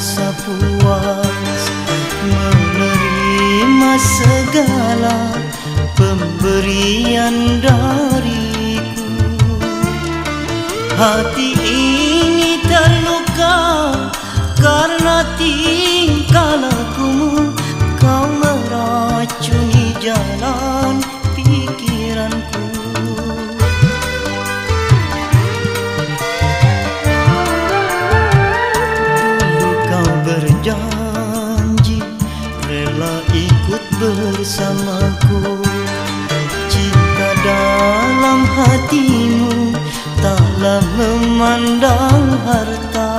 merasa puas menerima segala pemberian dariku. Hati ini terluka karena tingkah lakumu. Kau meracuni jalan pikiranku. Dulu kau berjanji rela ikut bersamaku. Jika dalam hatimu taklah memandang harta,